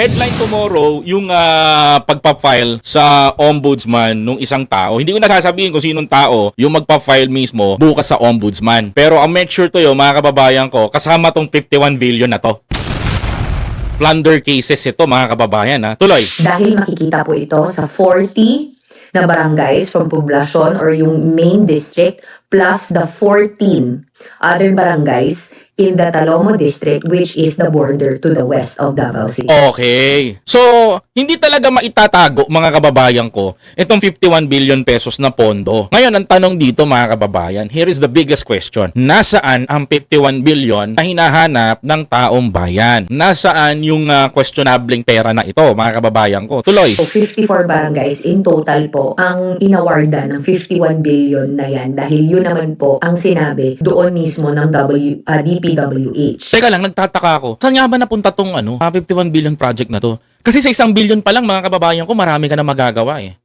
Headline tomorrow, yung pagpa-file sa ombudsman nung isang tao. Hindi ko nasasabihin kung sinong tao yung magpa-file mismo bukas sa ombudsman. Pero I'll make sure to yun, mga kababayan ko, kasama tong 51 billion na to. Plunder cases ito, mga kababayan. Ha? Tuloy. Dahil makikita po ito sa 40 na barangays from poblasyon or yung main district plus the 14 other barangays in the Talomo district, which is the border to the west of Davao City. Okay. So, hindi talaga maitatago, mga kababayan ko, itong 51 billion pesos na pondo. Ngayon, ang tanong dito, mga kababayan, here is the biggest question. Nasaan ang 51 billion na hinahanap ng taong bayan? Nasaan yung questionableng pera na ito, mga kababayan ko? Tuloy. So, 54 barangays in total po ang inawarda ng 51 billion na yan dahil yun naman po ang sinabi doon mismo ng DPWH. Teka lang, nagtataka ako. Saan nga ba napunta tong 51 billion project na to? Kasi sa 1 billion pa lang, mga kababayan ko, marami ka na magagawa eh.